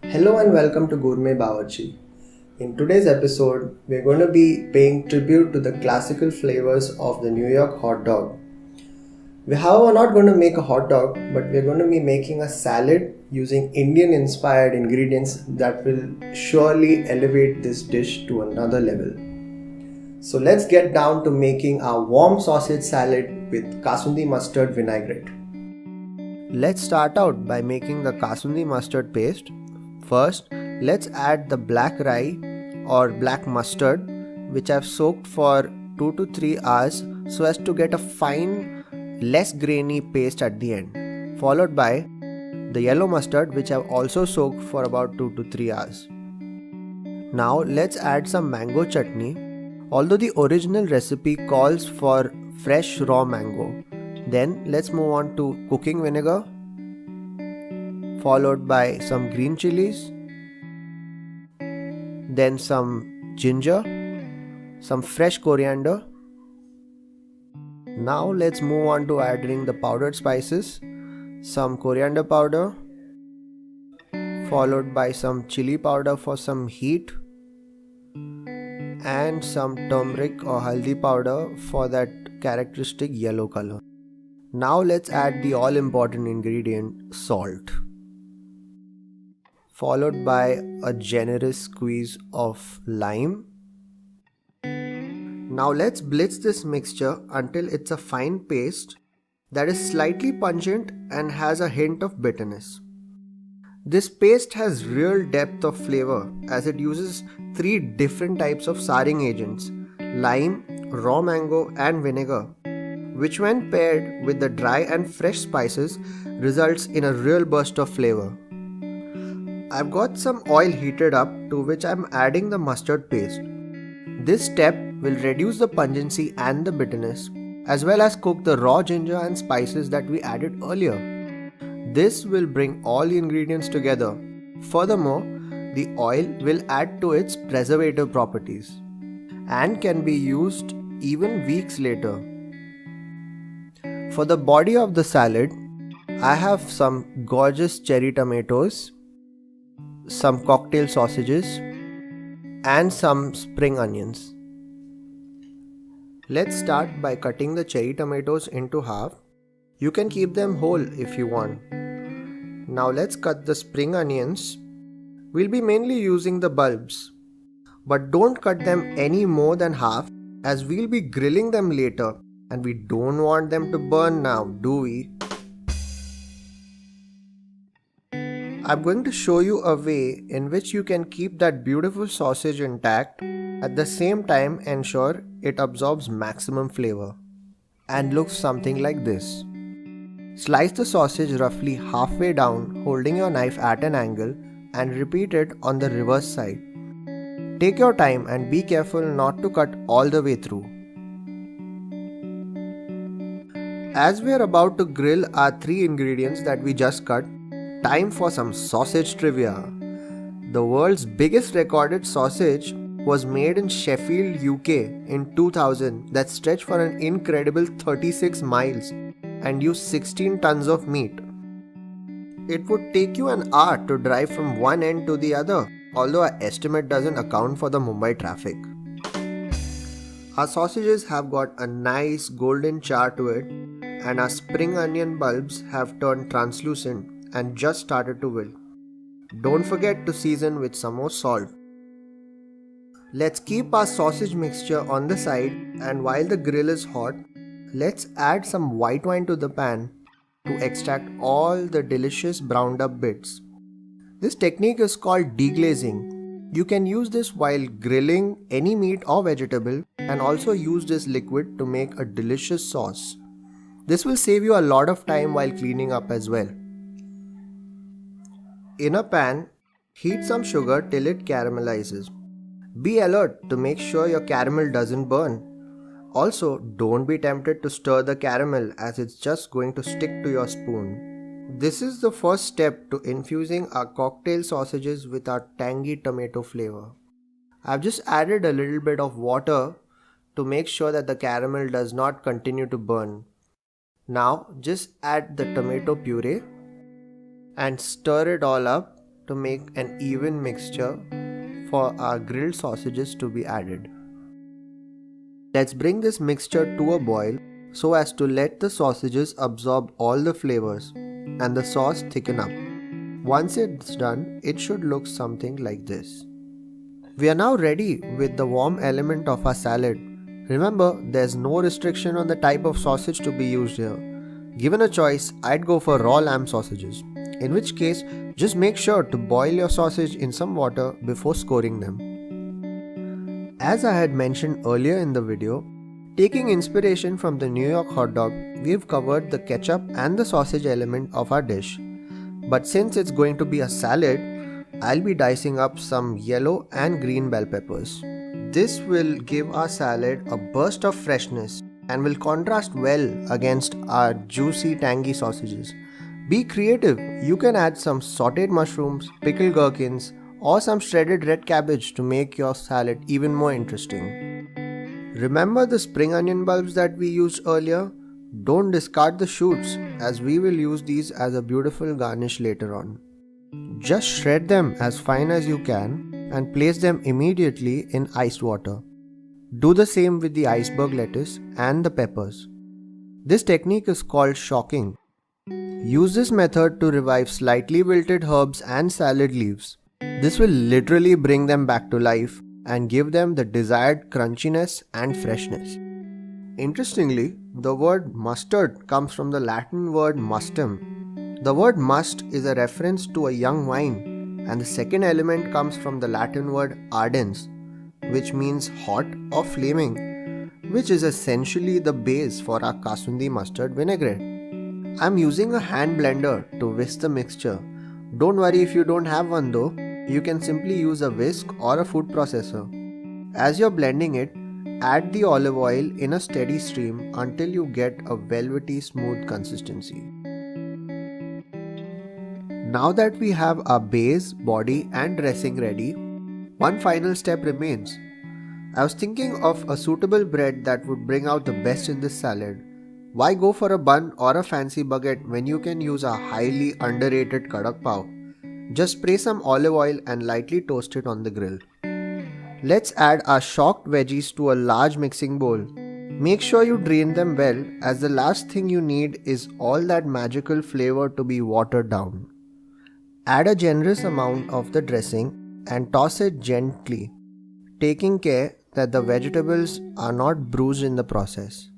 Hello and welcome to Gourmet Bawarchi. In today's episode, we're going to be paying tribute to the classical flavors of the New York hot dog. We're, however, not going to make a hot dog, but we're going to be making a salad using Indian inspired ingredients that will surely elevate this dish to another level. So let's get down to making our warm sausage salad with Kasundi mustard vinaigrette. Let's start out by making the Kasundi mustard paste. First, let's add the black rye or black mustard, which I've soaked for 2 to 3 hours so as to get a fine, less grainy paste at the end, followed by the yellow mustard, which I've also soaked for about 2 to 3 hours. Now let's add some mango chutney. Although the original recipe calls for fresh raw mango, then let's move on to cooking vinegar, followed by some green chilies, then some ginger, some fresh coriander. Now let's move on to adding the powdered spices, some coriander powder, followed by some chili powder for some heat, and some turmeric or haldi powder for that characteristic yellow color. Now let's add the all important ingredient, salt, followed by a generous squeeze of lime. Now let's blitz this mixture until it's a fine paste that is slightly pungent and has a hint of bitterness. This paste has real depth of flavor as it uses 3 different types of souring agents: lime, raw mango and vinegar, which when paired with the dry and fresh spices results in a real burst of flavor. I've got some oil heated up to which I'm adding the mustard paste. This step will reduce the pungency and the bitterness, as well as cook the raw ginger and spices that we added earlier. This will bring all the ingredients together. Furthermore, the oil will add to its preservative properties and can be used even weeks later. For the body of the salad, I have some gorgeous cherry tomatoes, some cocktail sausages, and some spring onions. Let's start by cutting the cherry tomatoes into half. You can keep them whole if you want. Now let's cut the spring onions. We'll be mainly using the bulbs, but don't cut them any more than half as we'll be grilling them later and we don't want them to burn now, do we? I'm going to show you a way in which you can keep that beautiful sausage intact, at the same time ensure it absorbs maximum flavor and looks something like this. Slice the sausage roughly halfway down, holding your knife at an angle, and repeat it on the reverse side. Take your time and be careful not to cut all the way through. As we are about to grill our 3 ingredients that we just cut, time for some sausage trivia. The world's biggest recorded sausage was made in Sheffield, UK in 2000 that stretched for an incredible 36 miles and used 16 tons of meat. It would take you an hour to drive from one end to the other, although our estimate doesn't account for the Mumbai traffic. Our sausages have got a nice golden char to it, and our spring onion bulbs have turned translucent and just started to wilt. Don't forget to season with some more salt. Let's keep our sausage mixture on the side, and while the grill is hot, let's add some white wine to the pan to extract all the delicious browned up bits. This technique is called deglazing. You can use this while grilling any meat or vegetable and also use this liquid to make a delicious sauce. This will save you a lot of time while cleaning up as well. In a pan, heat some sugar till it caramelizes. Be alert to make sure your caramel doesn't burn. Also, don't be tempted to stir the caramel as it's just going to stick to your spoon. This is the first step to infusing our cocktail sausages with our tangy tomato flavor. I've just added a little bit of water to make sure that the caramel does not continue to burn. Now just add the tomato puree and stir it all up to make an even mixture for our grilled sausages to be added. Let's bring this mixture to a boil so as to let the sausages absorb all the flavors and the sauce thicken up. Once it's done, it should look something like this. We are now ready with the warm element of our salad. Remember, there's no restriction on the type of sausage to be used here. Given a choice, I'd go for raw lamb sausages, in which case, just make sure to boil your sausage in some water before scoring them. As I had mentioned earlier in the video, taking inspiration from the New York hot dog, we've covered the ketchup and the sausage element of our dish. But since it's going to be a salad, I'll be dicing up some yellow and green bell peppers. This will give our salad a burst of freshness and will contrast well against our juicy, tangy sausages. Be creative. You can add some sauteed mushrooms, pickled gherkins, or some shredded red cabbage to make your salad even more interesting. Remember the spring onion bulbs that we used earlier? Don't discard the shoots, as we will use these as a beautiful garnish later on. Just shred them as fine as you can and place them immediately in iced water. Do the same with the iceberg lettuce and the peppers. This technique is called shocking. Use this method to revive slightly wilted herbs and salad leaves. This will literally bring them back to life and give them the desired crunchiness and freshness. Interestingly, the word mustard comes from the Latin word mustum. The word must is a reference to a young wine, and the second element comes from the Latin word ardens, which means hot or flaming, which is essentially the base for our Kasundi mustard vinaigrette. I'm using a hand blender to whisk the mixture. Don't worry if you don't have one though, you can simply use a whisk or a food processor. As you're blending it, add the olive oil in a steady stream until you get a velvety smooth consistency. Now that we have our base, body and dressing ready, one final step remains. I was thinking of a suitable bread that would bring out the best in this salad. Why go for a bun or a fancy baguette when you can use a highly underrated kadak pav? Just spray some olive oil and lightly toast it on the grill. Let's add our shocked veggies to a large mixing bowl. Make sure you drain them well, as the last thing you need is all that magical flavor to be watered down. Add a generous amount of the dressing and toss it gently, taking care that the vegetables are not bruised in the process.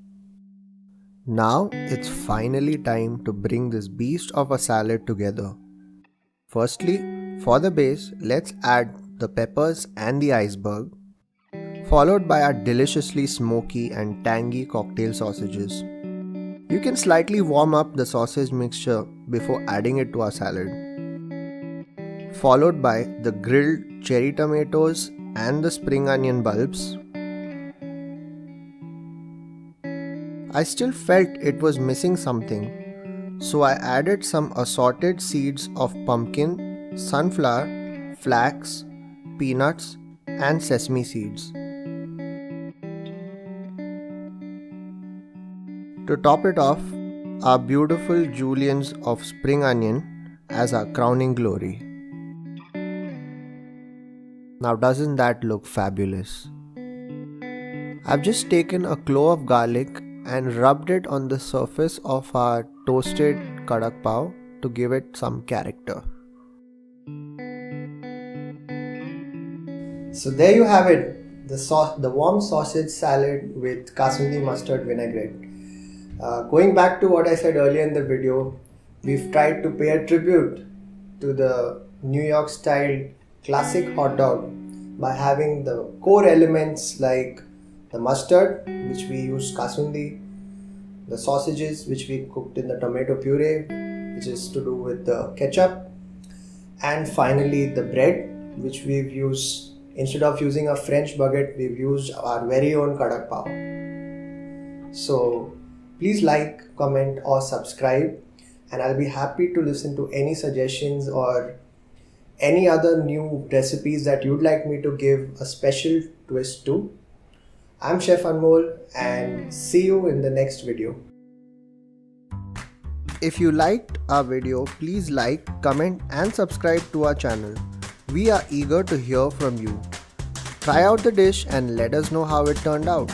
Now it's finally time to bring this beast of a salad together. Firstly, for the base, let's add the peppers and the iceberg, followed by our deliciously smoky and tangy cocktail sausages. You can slightly warm up the sausage mixture before adding it to our salad, followed by the grilled cherry tomatoes and the spring onion bulbs. I still felt it was missing something, so I added some assorted seeds of pumpkin, sunflower, flax, peanuts and sesame seeds. To top it off, our beautiful juliennes of spring onion as our crowning glory. Now doesn't that look fabulous? I've just taken a clove of garlic and rubbed it on the surface of our toasted kadak pav to give it some character. So there you have it, the warm sausage salad with Kasundi mustard vinaigrette. Going back to what I said earlier in the video, we've tried to pay a tribute to the New York style classic hot dog by having the core elements like the mustard, which we used Kasundi, the sausages, which we cooked in the tomato puree, which is to do with the ketchup, and finally the bread, which we've used, instead of using a French baguette, we've used our very own kadak pav. So please like, comment or subscribe, and I'll be happy to listen to any suggestions or any other new recipes that you'd like me to give a special twist to. I'm Chef Anmol and see you in the next video. If you liked our video, please like, comment and subscribe to our channel. We are eager to hear from you. Try out the dish and let us know how it turned out.